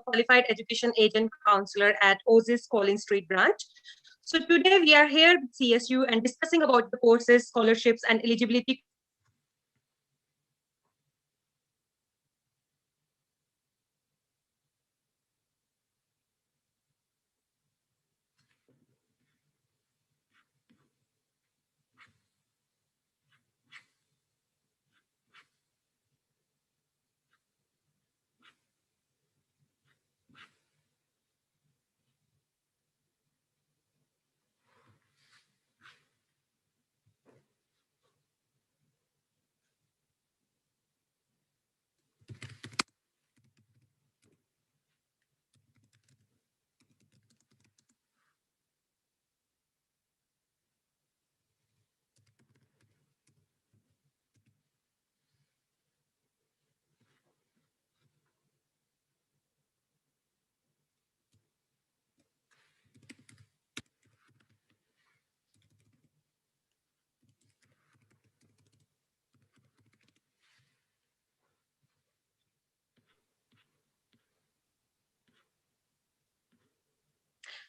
Qualified Education Agent Counselor at Aussizz Collins Street branch. So today we are here with CSU and discussing about the courses, scholarships, and eligibility.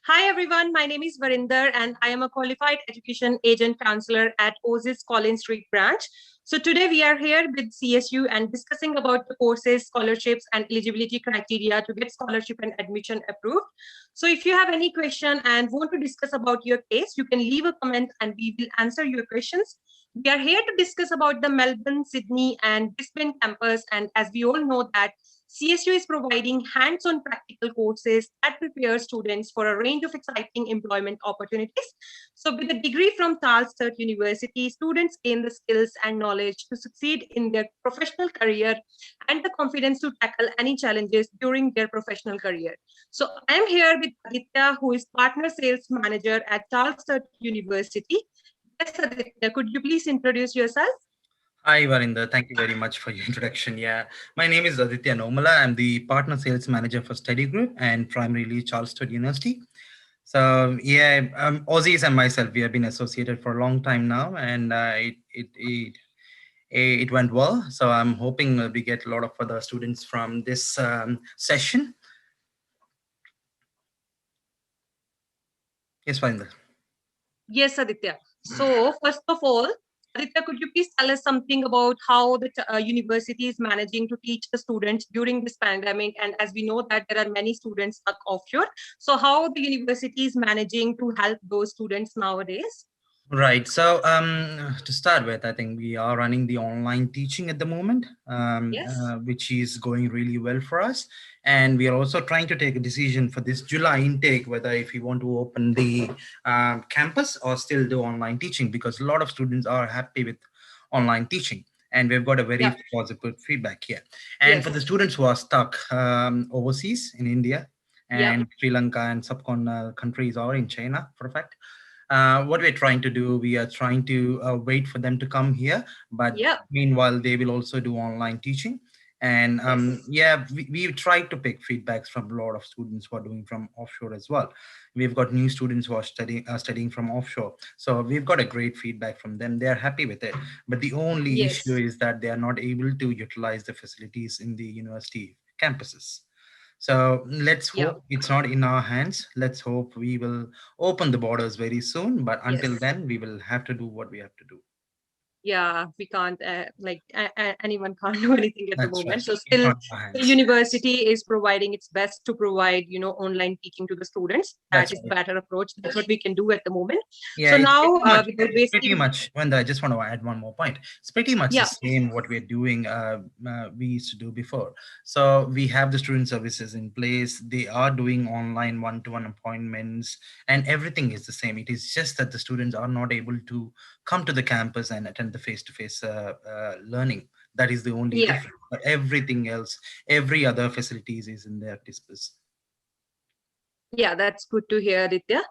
Hi everyone, my name is Varinder and I am a Qualified Education Agent Counselor at Aussizz Collins Street branch. So today we are here with CSU and discussing about the courses, scholarships, and eligibility criteria to get scholarship and admission approved. So if you have any question and want to discuss about your case, you can leave a comment and we will answer your questions. We are here to discuss about the Melbourne, Sydney, and Brisbane campus. And as we all know that CSU is providing hands-on practical courses that prepare students for a range of exciting employment opportunities. So with a degree from Sturt University, students gain the skills and knowledge to succeed in their professional career and the confidence to tackle any challenges during their professional career. So I'm here with Aditya, who is Partner Sales Manager at Sturt University. Yes, Aditya, could you please introduce yourself? Hi, Varinder. Thank you very much for your introduction. Yeah, my name is Aditya Nomala. I'm the Partner Sales Manager for Study Group and primarily Sturt University. So yeah, Aussizz and myself, we have been associated for a long time now, and it went well. So I'm hoping we get a lot of other students from this session. Yes, Varinder. Yes, Aditya. So first of all, Aditya, could you please tell us something about how the university is managing to teach the students during this pandemic? And as we know that there are many students stuck offshore, so how the university is managing to help those students nowadays? Right. So to start with, I think we are running the online teaching at the moment, Yes. which is going really well for us. And we are also trying to take a decision for this July intake, whether if we want to open the campus or still do online teaching, because a lot of students are happy with online teaching. And we've got a very Yeah. positive feedback here. And for Yes. the students who are stuck overseas in India Yeah. and Sri Lanka and subcon countries or in China, for a fact, what we're trying to do, we are trying to wait for them to come here, but Yeah. meanwhile they will also do online teaching. And Yes. yeah, we've tried to pick feedbacks from a lot of students who are doing from offshore as well. We've got new students who are studying from offshore, so we've got a great feedback from them. They are happy with it, but the only issue Yes. is that they are not able to utilize the facilities in the university campuses. So let's Yeah. hope it's not in our hands. Let's hope we will open the borders very soon. But until Yes. then, we will have to do what we have to do. Yeah, we can't anyone can't do anything at the That's right. moment. So It's still not in our the hands. university is providing its best to provide, online teaching to the students. That That's is the right. better approach. That's what we can do at the moment. Yeah, So it's now, pretty much, without it's pretty wasting, much, and I just want to add one more point. It's pretty much the yeah, same what we're doing, we used to do before. So we have the student services in place. They are doing online one-to-one appointments and everything is the same. It is just that the students are not able to come to the campus and attend the face-to-face learning. That is the only yeah. difference. But everything else, every other facilities is in their disposal. Yeah, that's good to hear, Aditya.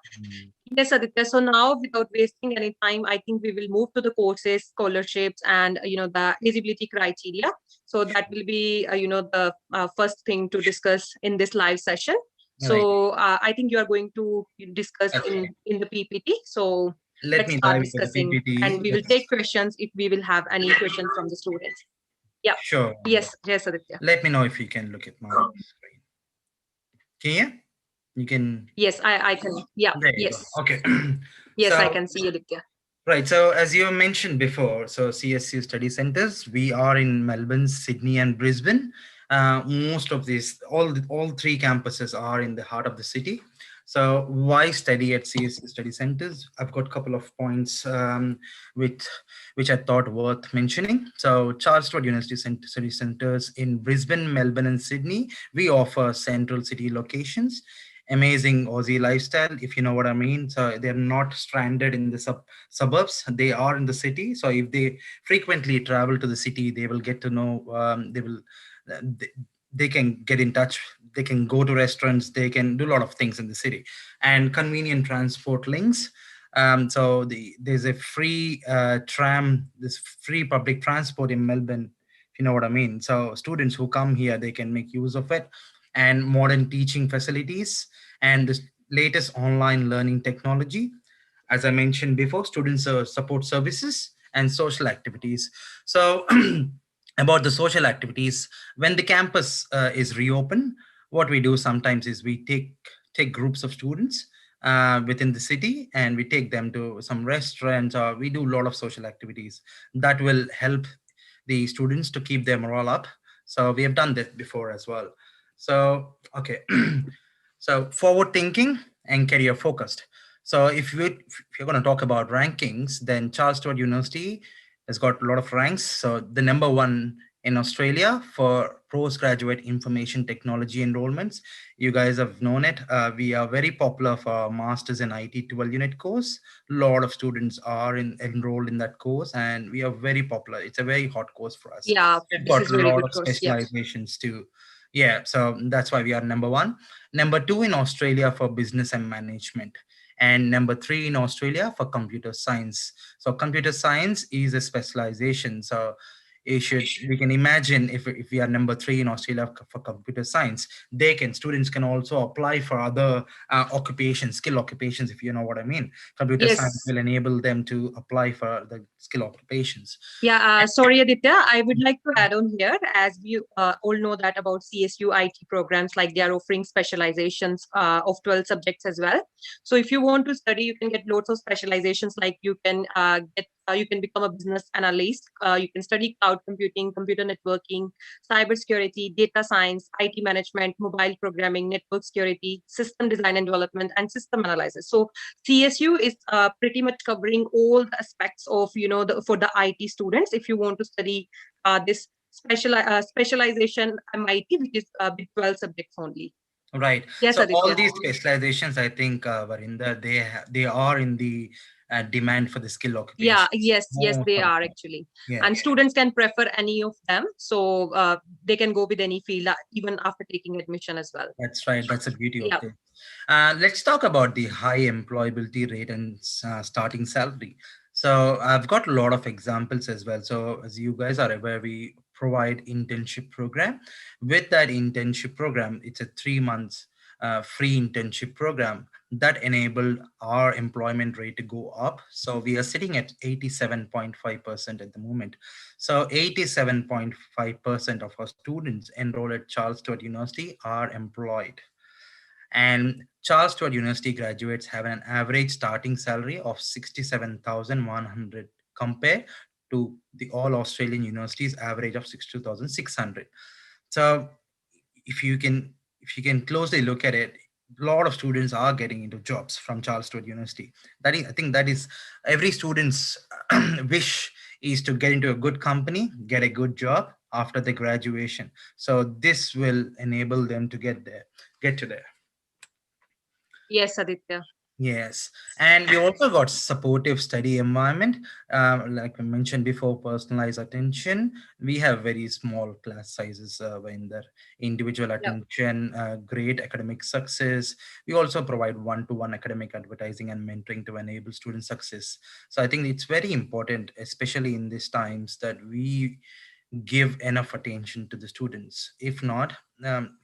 Yes, Aditya. So now, without wasting any time, I think we will move to the courses, scholarships, and the eligibility criteria. So that will be the first thing to discuss in this live session. Right. So I think you are going to discuss That's right. in the PPT. So Let let's me start dive into the discussing, and PPT. we will Let's take questions if we will have any questions from the students. Yeah. sure. Yes. Yes, Aditya. Let me know if you can look at my screen. Can you can, Yes, I can. Yeah, there you go. yes. Okay. Yes, I So, can see Aditya. right. So as you mentioned before, so CSU study centers, we are in Melbourne, Sydney, and Brisbane. Most of these, all three campuses are in the heart of the city. So why study at CSU study centers? I've got a couple of points with which I thought worth mentioning. So Charles Sturt University study centers in Brisbane, Melbourne, and Sydney. We offer central city locations, amazing Aussie lifestyle, if you know what I mean. So they're not stranded in the suburbs, they are in the city. So if they frequently travel to the city, they will get to know, uh, they, they can get in touch, they can go to restaurants, they can do a lot of things in the city, and convenient transport links. There's a free tram, this free public transport in Melbourne, if you know what I mean. So students who come here, they can make use of it, and modern teaching facilities and the latest online learning technology. As I mentioned before, students support services and social activities. So about the social activities, when the campus is reopened, what we do sometimes is we take groups of students within the city, and we take them to some restaurants, or we do a lot of social activities that will help the students to keep their morale up. So we have done that before as well. So okay. So forward thinking and career focused. So if you're going to talk about rankings, then Charles Sturt University has got a lot of ranks. So the number one in Australia for postgraduate information technology enrollments. You guys have known it. We are very popular for our masters in IT 12-unit course. A lot of students are enrolled in that course, and we are very popular. It's a very hot course for us. Yeah, We've this got is a very lot good of course. Yeah. specializations too. Yeah, so that's why we are number one. Number two in Australia for business and management. And number three in Australia for computer science. So computer science is a specialization. So we can imagine if we are number three in Australia for computer science, students can also apply for other occupations, skill occupations, if you know what I mean. Computer science Yes. will enable them to apply for the skill occupations. Yeah, sorry, Aditya. I would like to add on here, as we all know that about CSU IT programs, like they are offering specializations of 12 subjects as well. So if you want to study, you can get lots of specializations. Like you can become a business analyst. You can study cloud computing, computer networking, cybersecurity, data science, IT management, mobile programming, network security, system design and development, and system analysis. So CSU is pretty much covering all the aspects of, for the IT students. If you want to study this specialization MIT, which is with 12 subjects only. Right. Yes, So all Aditya. these specializations, I think, Varinder, they are in the demand for the skill Yeah, occupations. yes, Most they of the are time. actually. Yeah, And students can prefer any of them. So they can go with any field, even after taking admission as well. that's right. That's the beauty of Yeah. this. Let's talk about the high employability rate and starting salary. So I've got a lot of examples as well. So as you guys are aware, we provide internship program. With that internship program, it's a 3 months free internship program that enabled our employment rate to go up. So we are sitting at 87.5% at the moment. So 87.5% of our students enrolled at Charles Sturt University are employed. And Charles Sturt University graduates have an average starting salary of 67,100 compared to the all Australian universities average of 62,600. So if you can if you can closely look at it, a lot of students are getting into jobs from Charles Sturt University. That is, I think that is every student's wish is to get into a good company, get a good job after the graduation. So this will enable them to get to there. Yes, Aditya. Yes, and we also got supportive study environment. Like I mentioned before, personalized attention. We have very small class sizes in there, individual Yeah. attention, great academic success. We also provide one-to-one academic advertising and mentoring to enable student success. So I think it's very important, especially in these times, that we give enough attention to the students. If not, um,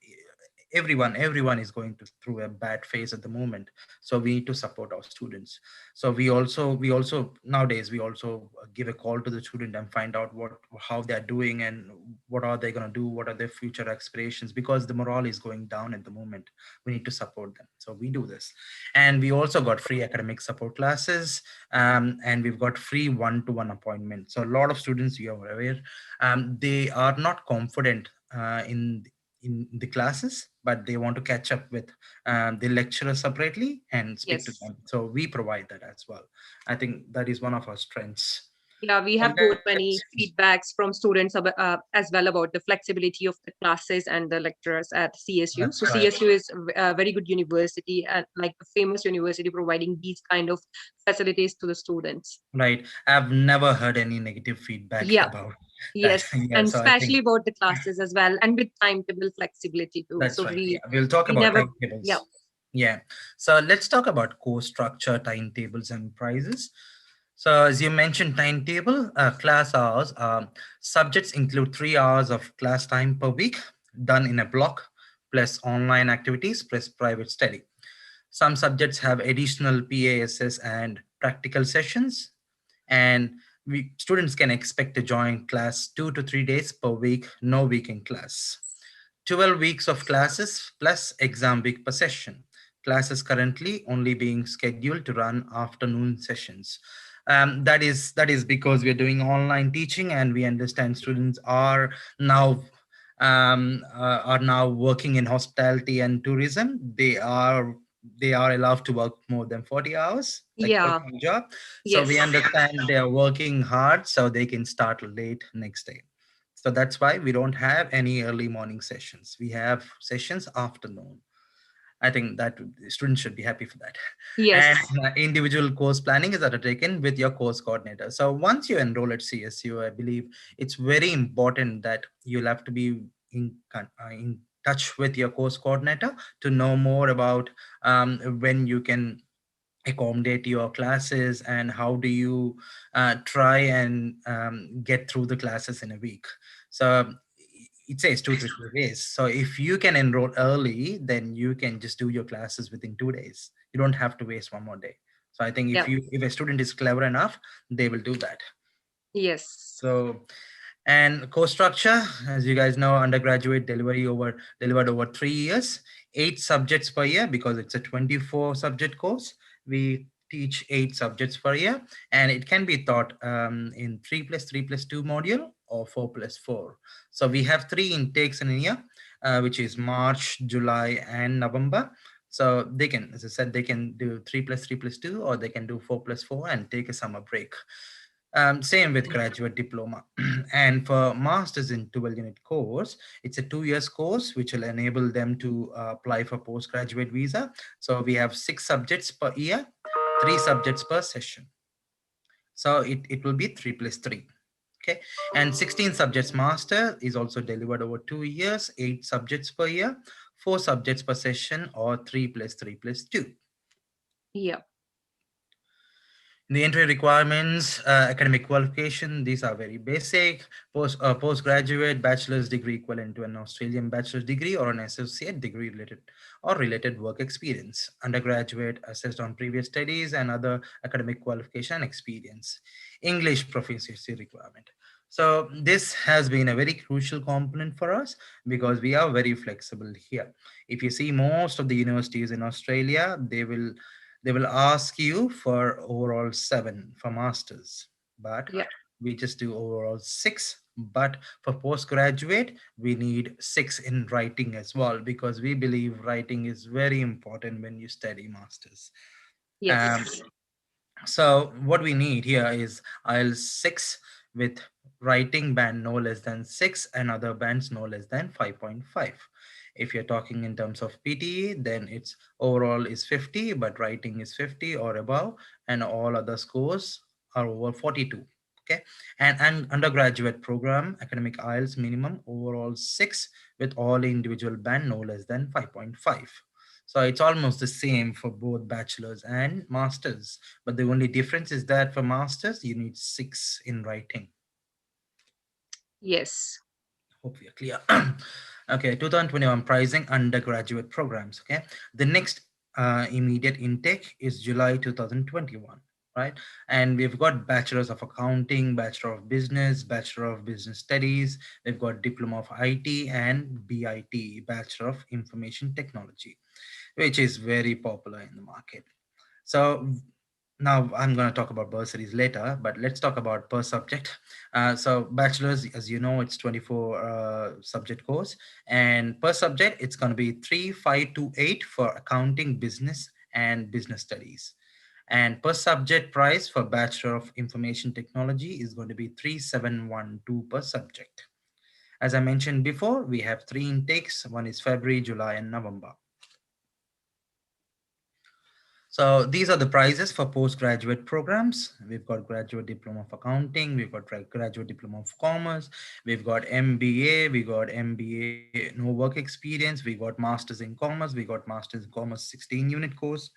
everyone is going through a bad phase at the moment, so we need to support our students. So we also nowadays we also give a call to the student and find out how they're doing and what are they going to do, what are their future aspirations, because the morale is going down at the moment. We need to support them, so we do this. And we also got free academic support classes, and we've got free one-to-one appointments. So a lot of students, you are aware, they are not confident in the classes, but they want to catch up with the lecturer separately and speak to Yes. them. So we provide that as well. I think that is one of our strengths. Yeah, we And have got many feedbacks from students as well about the flexibility of the classes and the lecturers at CSU. that's So right. CSU is a very good university and like a famous university providing these kind of facilities to the students. Right. I've never heard any negative feedback Yeah, about that. yes, Yeah. and So I think especially about the classes as well, and with timetable flexibility too. that's So right. we Yeah. We'll talk we about never, yeah, timetables. Yeah. So let's talk about course structure, timetables, and prices. So as you mentioned, timetable, class hours, subjects include 3 hours of class time per week done in a block, plus online activities, plus private study. Some subjects have additional PASS and practical sessions, and students can expect to join class 2 to 3 days per week, no weekend class. 12 weeks of classes plus exam week per session. Classes currently only being scheduled to run afternoon sessions. That is because we are doing online teaching, and we understand students now are now working in hospitality and tourism. They are allowed to work more than 40 hours, like yeah, full-time job. So we yes, understand they are working hard so they can start late next day. So that's why we don't have any early morning sessions. We have sessions afternoon. I think that students should be happy for that. And yes, individual course planning is undertaken with your course coordinator. So once you enroll at CSU, I believe it's very important that you'll have to be in touch with your course coordinator to know more about when you can accommodate your classes and how do you try and get through the classes in a week. So it says 2 to 3 days. So if you can enroll early, then you can just do your classes within 2 days. You don't have to waste one more day. So I think yeah, if a student is clever enough, they will do that. yes, So, and course structure, as you guys know, undergraduate delivered over 3 years, 8 subjects per year, because it's a 24 subject course. We teach 8 subjects per year, and it can be taught in 3+3+2 module or 4+4. So we have 3 intakes in a year, which is March, July, and November. So they can, as I said, they can do 3+3+2, or they can do 4+4 and take a summer break. Same with graduate diploma. And for masters in 12 unit course, it's a 2 years course which will enable them to apply for postgraduate visa. So we have 6 subjects per year, 3 subjects per session. So it will be 3+3. Okay. And 16 subjects master is also delivered over 2 years, 8 subjects per year, 4 subjects per session, or 3+3+2. yeah, The entry requirements, academic qualification, these are very basic. Postgraduate bachelor's degree equivalent to an Australian bachelor's degree or an associate degree related work experience. Undergraduate assessed on previous studies and other academic qualification experience. English proficiency requirement. So this has been a very crucial component for us because we are very flexible here. If you see most of the universities in Australia, they will ask you for overall 7 for masters, but yeah, we just do overall 6. But for postgraduate, we need 6 in writing as well, because we believe writing is very important when you study masters. um, yes, so what we need here is IELTS 6 with writing band no less than 6 and other bands no less than 5.5. If you're talking in terms of PTE, then it's overall is 50, but writing is 50 or above, and all other scores are over 42. Okay. And undergraduate program, academic IELTS minimum overall 6 with all individual band no less than 5.5. So it's almost the same for both bachelors and masters. But the only difference is that for masters, you need 6 in writing. yes, Hope we are clear. Okay, 2021 pricing undergraduate programs. Okay, the next immediate intake is July 2021, right? And we've got Bachelor's of Accounting, Bachelor of Business, Bachelor of Business Studies. We've got Diploma of IT and BIT, Bachelor of Information Technology, which is very popular in the market. So now I'm going to talk about bursaries later, but let's talk about per subject. So bachelor's, as you know, it's 24 subject course, and per subject, it's going to be 3528 for accounting, business, and business studies. And per subject price for Bachelor of Information Technology is going to be 3712 per subject. As I mentioned before, we have three intakes. One is February, July, and November. So these are the prices for postgraduate programs. We've got Graduate Diploma of Accounting, we've got Graduate Diploma of Commerce, we've got MBA, we got MBA no work experience, we got Masters in Commerce, we got Masters in Commerce 16-unit course,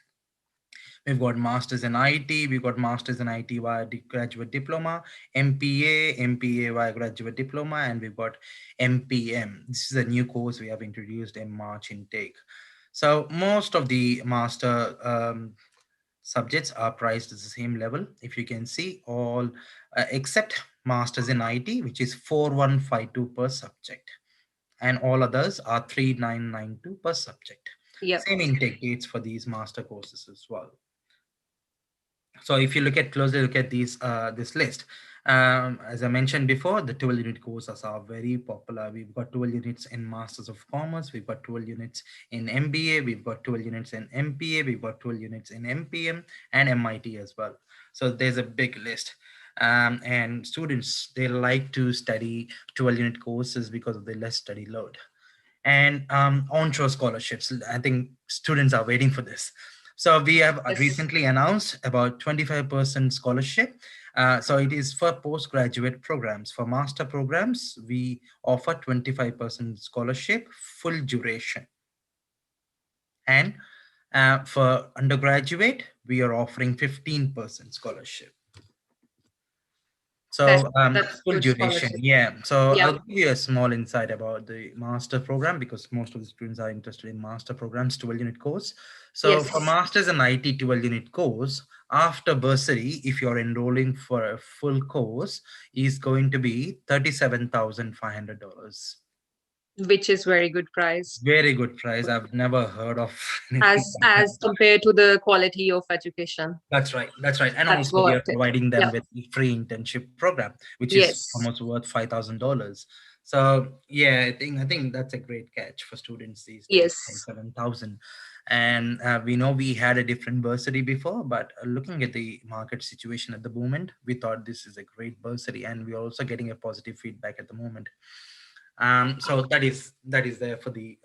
we've got Masters in IT, we've got Masters in IT via Graduate Diploma, MPA via Graduate Diploma, and we've got MPM. This is a new course we have introduced in March intake. So most of the master subjects are priced at the same level. If you can see, all except Masters in IT, which is 4152 per subject, and all others are 3992 per subject. Yep. Same intake dates for these master courses as well. So if you look at closely, look at these this list. As I mentioned before, the 12-unit courses are very popular. We've got 12 units in Masters of Commerce, we've got 12 units in MBA, we've got 12 units in MPA, we've got 12 units in MPM and MIT as well. So there's a big list. And students, they like to study 12-unit courses because of the less study load. And onshore scholarships, I think students are waiting for this. So we have Yes. recently announced about 25% scholarship. So it is for postgraduate programs. For master programs, we offer 25% scholarship, full duration. And for undergraduate, we are offering 15% scholarship. That's So full good duration, scholarship. yeah. So I'll Yep. give you a small insight about the master program because most of the students are interested in master programs, 12-unit course. So for Yes. masters and IT 12-unit course, after bursary, if you're enrolling for a full course, is going to be $37,500. Which is very good price Very good price. I've never heard of anything like that. as compared to the quality of education. That's right. That's right. And That's also, we worth are it. providing them Yep. with the free internship program, which is Yes. almost worth $5,000. So yeah, I think that's a great catch for students these days. Yes. 7,000, and we know we had a different bursary before, but looking at the market situation at the moment, we thought this is a great bursary, and we're also getting a positive feedback at the moment. So that is there for the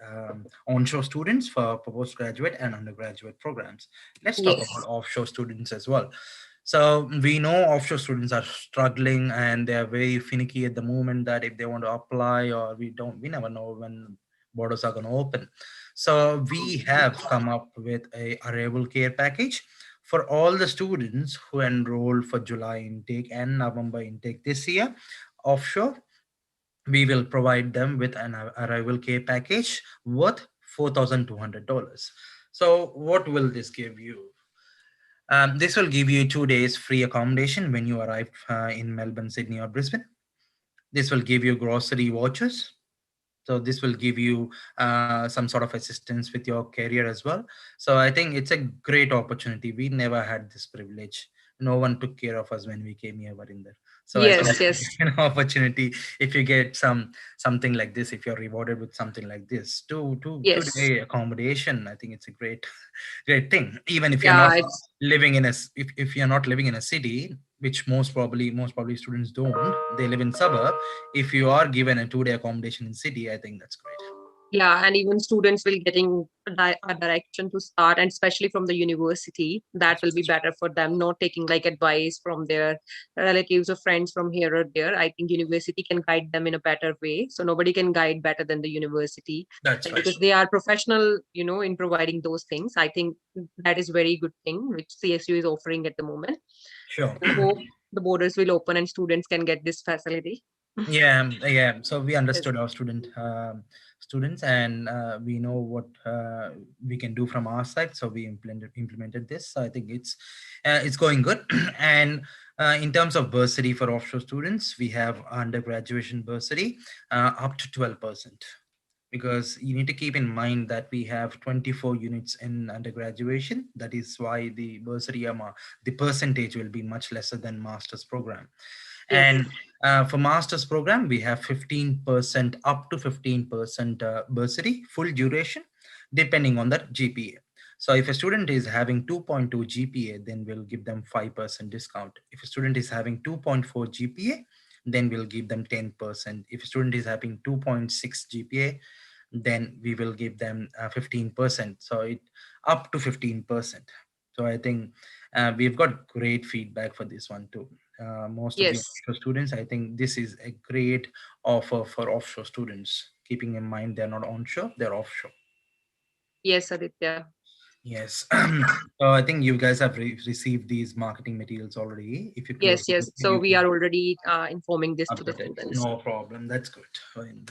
onshore students for postgraduate and undergraduate programs. Let's talk Yes. about offshore students as well. So we know offshore students are struggling and they are very finicky at the moment that if they want to apply or we never know when borders are going to open. So we have come up with a arrival care package for all the students who enrolled for July intake and November intake this year offshore. We will provide them with an arrival care package worth $4,200. So what will this give you? This will give you 2 days free accommodation when you arrive in Melbourne, Sydney, or Brisbane. This will give you grocery vouchers. So this will give you some sort of assistance with your career as well. So I think it's a great opportunity. We never had this privilege. No one took care of us when we came here, Varinder. So I think Yes. Yes. an opportunity if you get something like this, if you're rewarded with something like this, Yes. two-day accommodation, I think it's a great thing. Even if you're not Yeah. It's living in a if you're not living in a city, which most probably students don't, they live in suburb. If you are given a 2-day accommodation in city, I think that's great. yeah, and even students will getting a direction to start, and especially from the university, that will be better for them. Not taking like advice from their relatives or friends from here or there. I think university can guide them in a better way. So nobody can guide better than the university, That's and right. because they are professional, in providing those things. I think that is very good thing which CSU is offering at the moment. Sure. So hope the borders will open and students can get this facility. Yeah, yeah. So we Yes. understood our student students, and we know what we can do from our side. So we implemented this. So I think it's going good. And in terms of bursary for offshore students, we have undergraduate bursary up to 12%, because you need to keep in mind that we have 24 units in undergraduation. That is why the bursary amount, the percentage will be much lesser than master's program. Yes. And for master's program, we have 15%, up to 15% bursary, full duration, depending on the GPA. So if a student is having 2.2 GPA, then we'll give them 5% discount. If a student is having 2.4 GPA, then we'll give them 10%. If a student is having 2.6 GPA, then we will give them 15%. So it up to 15%. So I think we've got great feedback for this one too. Most of the Yes. offshore students, I think this is a great offer for offshore students, keeping in mind they're not onshore, they're offshore. Yes, Aditya. Yes. So I think you guys have received these marketing materials already. If you close Yes, it, yes. So you we can are already informing this to the update it. students. No problem. That's good. Fine.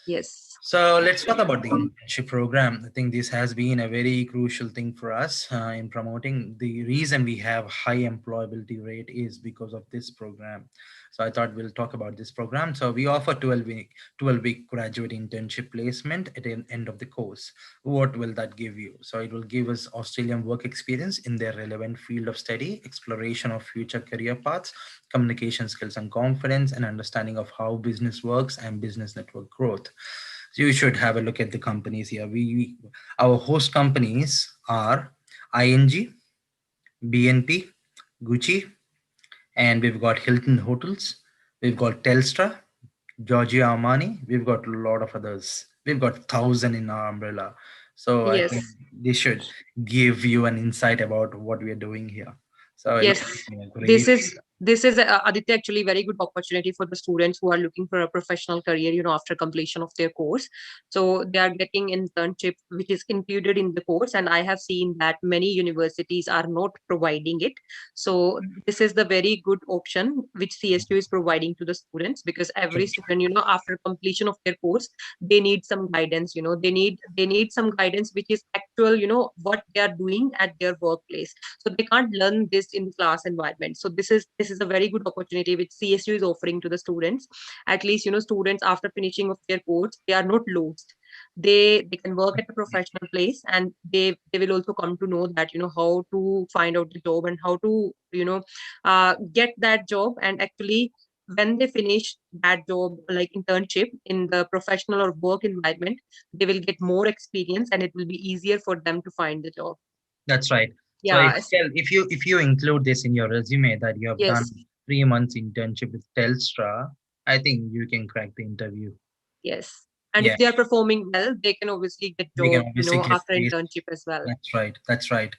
Yes. So let's talk about the internship program. I think this has been a very crucial thing for us in promoting. The reason we have high employability rate is because of this program. So I thought we'll talk about this program. So we offer 12-week graduate internship placement at the end of the course. What will that give you? So it will give us Australian work experience in their relevant field of study, exploration of future career paths, communication skills and confidence, and understanding of how business works and business network growth. So you should have a look at the companies here. Our host companies are ING, BNP, Gucci, and we've got Hilton Hotels, we've got Telstra, Giorgio Armani, we've got a lot of others. We've got 1,000 in our umbrella. So I think Yes. this should give you an insight about what we are doing here. So it's Yes, been a this great. is Aditya, actually very good opportunity for the students who are looking for a professional career, after completion of their course. So they are getting internship, which is included in the course. And I have seen that many universities are not providing it. So this is the very good option which CSU is providing to the students, because every student, after completion of their course, they need some guidance. They need some guidance which is actual, what they are doing at their workplace. So they can't learn this in class environment. So this is a very good opportunity which CSU is offering to the students. At least, students after finishing of their course, they are not lost. They can work at a professional place, and they will also come to know that, how to find out the job and how to, get that job. And actually, when they finish that job, like internship in the professional or work environment, they will get more experience, and it will be easier for them to find the job. That's right. So Yeah. if you include this in your resume that you have done Yes. 3 months internship with Telstra, I think you can crack the interview. Yes. And if Yeah, they are performing well, they can obviously get we can job, obviously get after this. internship as well. That's right. That's right.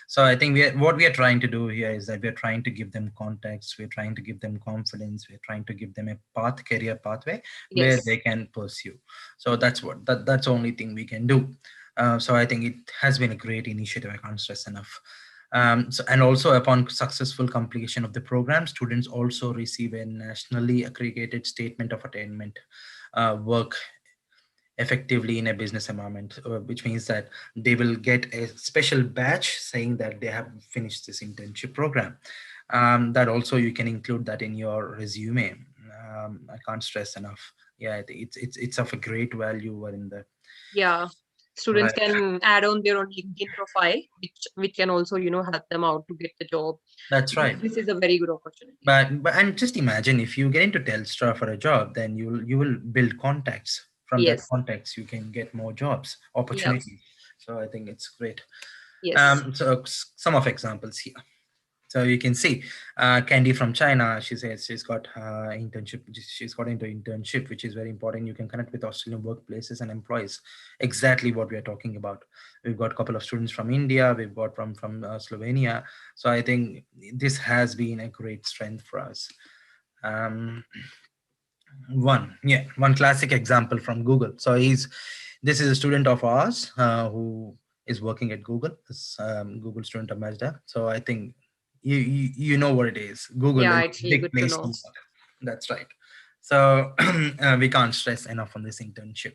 So I think what we are trying to do here is that we are trying to give them context. We're trying to give them confidence. We're trying to give them a career pathway where Yes. they can pursue. So that's the only thing we can do. So I think it has been a great initiative. I can't stress enough. And also upon successful completion of the program, students also receive a nationally accredited statement of attainment, work effectively in a business environment, which means that they will get a special badge saying that they have finished this internship program. That also you can include that in your resume. I can't stress enough. Yeah, I think it's of a great value in the Yeah. Students right. can add on their own LinkedIn profile, which can also, help them out to get the job. That's right. This is a very good opportunity. But and just imagine if you get into Telstra for a job, then you will build contacts. From that Yes. contacts, you can get more jobs Yeah. opportunities. So I think it's great. Yes. So some of examples here. So you can see Candy from China. She says she's got internship. She's got into internship, which is very important. You can connect with Australian workplaces and employees. Exactly what we are talking about. We've got a couple of students from India. We've got from Slovenia. So I think this has been a great strength for us. Um, one classic example from Google. So this is a student of ours who is working at Google, this Google student ambassador. So I think you know what it is. Google Yeah, is it's a really big good to place to know. work. That's right. So we can't stress enough on this internship.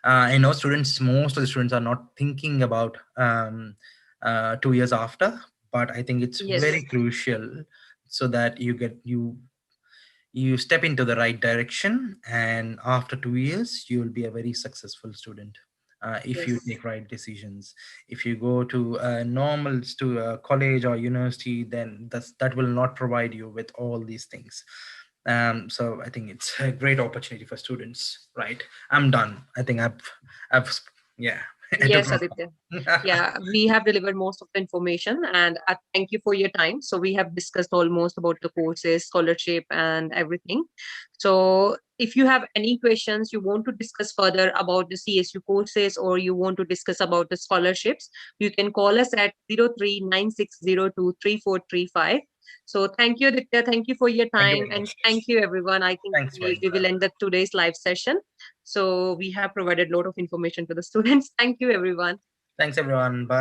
I know most of the students are not thinking about 2 years after, but I think it's very Yes, crucial so that you step into the right direction, and after 2 years you will be a very successful student if you yes. take right decisions. If you go to a normal to a college or university, then that will not provide you with all these things. So I think it's a great opportunity for students, right? I'm done. I think yeah. I took Yes, my Aditya. Yeah, we have delivered most of the information, and thank you for your time. So we have discussed almost about the courses, scholarship, and everything. So if you have any questions, you want to discuss further about the CSU courses, or you want to discuss about the scholarships, you can call us at 0396023435. So thank you, Aditya. Thank you for your Thank you time, very and much. thank you, everyone. I think Thanks, we will Varinda. end the today's live session. So we have provided a lot of information to the students. Thank you, everyone. Thanks, everyone. Bye.